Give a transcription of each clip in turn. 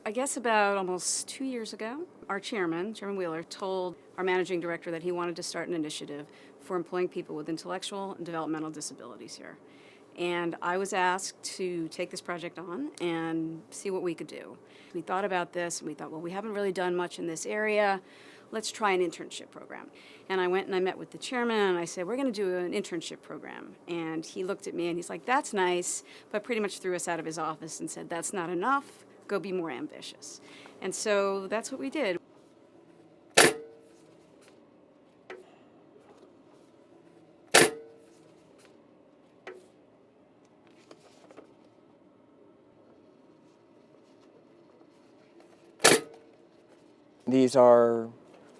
I guess about almost 2 years ago, our Chairman Wheeler, told our managing director that he wanted to start an initiative for employing people with intellectual and developmental disabilities here. And I was asked to take this project on and see what we could do. We thought about this and we thought, well, we haven't really done much in this area. Let's try an internship program. And I went and I met with the chairman and I said, we're going to do an internship program. And he looked at me and he's like, that's nice, but pretty much threw us out of his office and said, that's not enough. Go be more ambitious. And so that's what we did. These are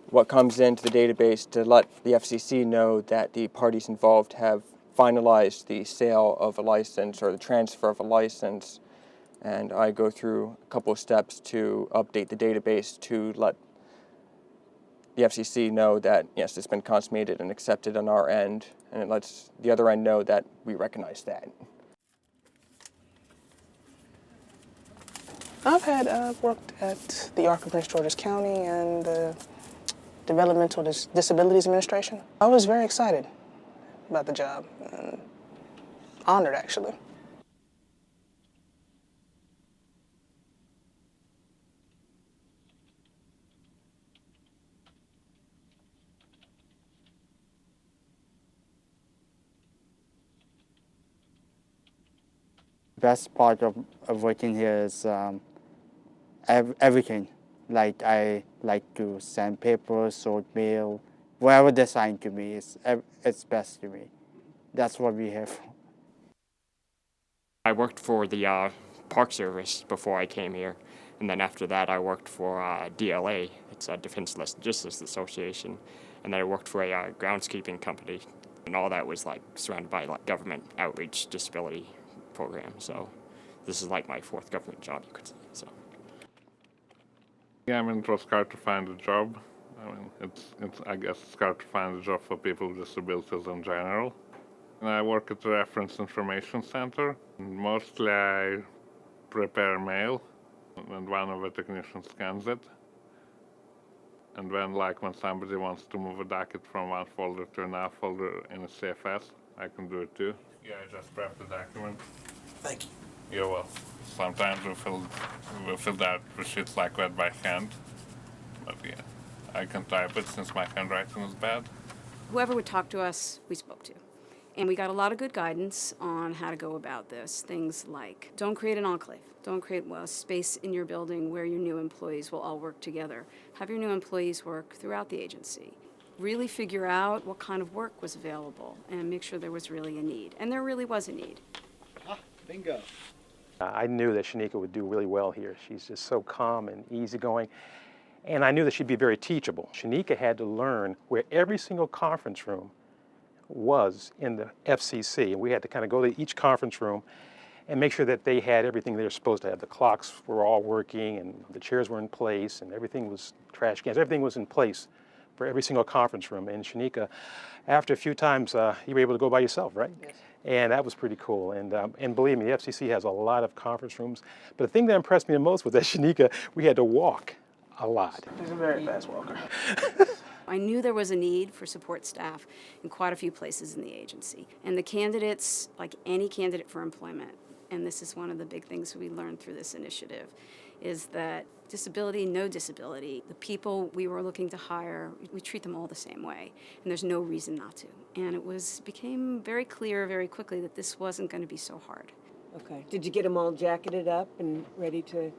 what comes into the database to let the FCC know that the parties involved have finalized the sale of a license or the transfer of a license. And I go through a couple of steps to update the database to let the FCC know that, yes, it's been consummated and accepted on our end, and it lets the other end know that we recognize that. I've worked at the Arc of Prince George's County and the Developmental Disabilities Administration. I was very excited about the job and honored, actually. Best part of working here is everything. Like I like to send papers, sort mail, whatever they assign to me, it's best to me. That's what we have. I worked for the Park Service before I came here, and then after that I worked for DLA, it's a Defense Logistics Association, and then I worked for a groundskeeping company, and all that was like surrounded by like government outreach disability program. So this is like my fourth government job, you could say. So. Yeah, I mean, it was hard to find a job. I mean, I guess it's hard to find a job for people with disabilities in general. And I work at the Reference Information Center. Mostly I prepare mail, and one of the technicians scans it. And then, when somebody wants to move a docket from one folder to another folder in a CFS, I can do it too. Yeah, I just prep the document. Thank you. Yeah, well, sometimes we fill out the sheets like that by hand. But yeah, I can type it since my handwriting is bad. Whoever would talk to us, we spoke to. And we got a lot of good guidance on how to go about this. Things like, don't create an enclave. Don't create a space in your building where your new employees will all work together. Have your new employees work throughout the agency. Really figure out what kind of work was available and make sure there was really a need. And there really was a need. Bingo. I knew that Shanika would do really well here. She's just so calm and easygoing. And I knew that she'd be very teachable. Shanika had to learn where every single conference room was in the FCC. And we had to kind of go to each conference room and make sure that they had everything they were supposed to have. The clocks were all working and the chairs were in place and everything was trash cans. Everything was in place for every single conference room. And Shanika, after a few times, you were able to go by yourself, right? Yes. And that was pretty cool. And believe me, the FCC has a lot of conference rooms. But the thing that impressed me the most was that Shanika, we had to walk a lot. She's a very fast walker. I knew there was a need for support staff in quite a few places in the agency. And the candidates, like any candidate for employment, and this is one of the big things we learned through this initiative, is that disability, no disability, the people we were looking to hire, we treat them all the same way, and there's no reason not to. And it became very clear very quickly that this wasn't going to be so hard. Okay. Did you get them all jacketed up and ready to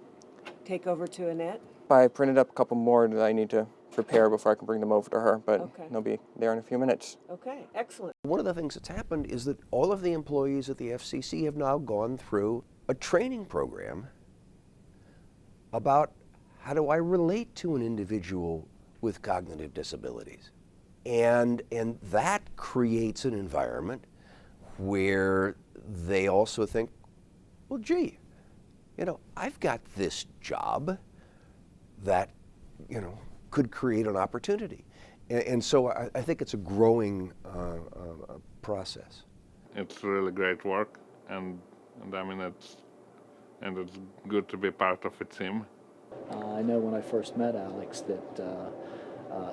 take over to Annette? I printed up a couple more that I need to prepare before I can bring them over to her, but Okay. they'll be there in a few minutes. Okay, excellent. One of the things that's happened is that all of the employees at the FCC have now gone through a training program about how do I relate to an individual with cognitive disabilities. And that creates an environment where they also think, well, gee, I've got this job that, could create an opportunity. And so I think it's a growing process. It's really great work, and I mean it's good to be part of a team. I know when I first met Alex that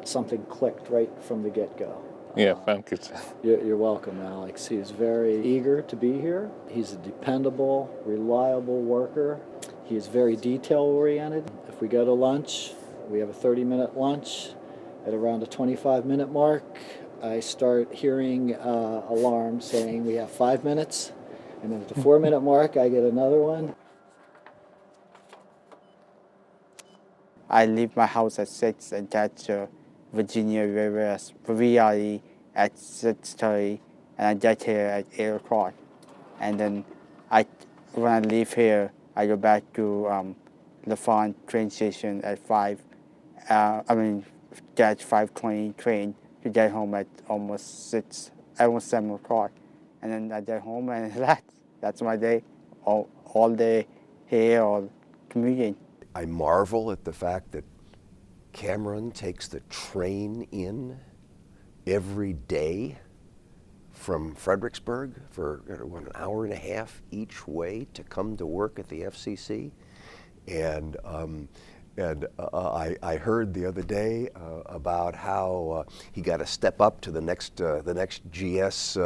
something clicked right from the get-go. Yeah, thank you. You're welcome, Alex. He's very eager to be here. He's a dependable, reliable worker. He is very detail-oriented. If we go to lunch, we have a 30-minute lunch. At around the 25-minute mark, I start hearing alarms saying we have 5 minutes. And then at the 4-minute mark, I get another one. I leave my house at 6 and catch Virginia River Reality at 6:30, and I get here at 8 o'clock. And then when I leave here, I go back to Lafont train station at 5. Catch 5:20 train to get home at almost 7 o'clock. And then I get home, and that's my day, all day here or commuting. I marvel at the fact that Cameron takes the train in every day from Fredericksburg for an hour and a half each way to come to work at the FCC. And I heard the other day about how he got to step up to the next GS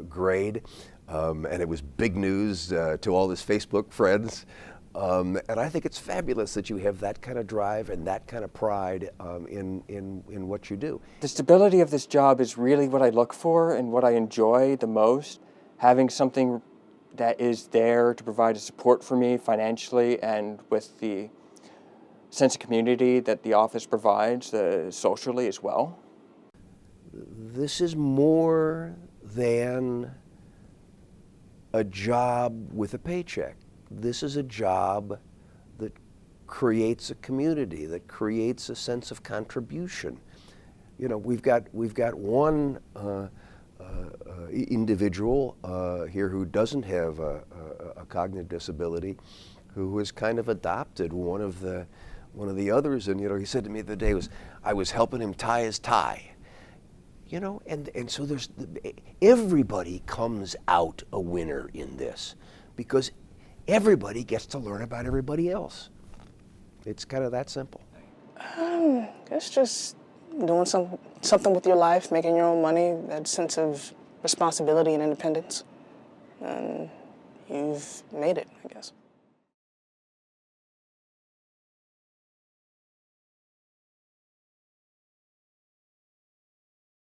grade, and it was big news to all his Facebook friends. And I think it's fabulous that you have that kind of drive and that kind of pride in what you do. The stability of this job is really what I look for and what I enjoy the most. Having something that is there to provide a support for me financially and with the sense of community that the office provides socially as well. This is more than a job with a paycheck. This is a job that creates a community, that creates a sense of contribution. You know, we've got one individual here who doesn't have a cognitive disability, who has kind of adopted one of the others, and he said to me the other day I was helping him tie his tie. And so everybody comes out a winner in this, because everybody gets to learn about everybody else. It's kind of that simple. It's just doing something with your life, making your own money, that sense of responsibility and independence. And you've made it, I guess.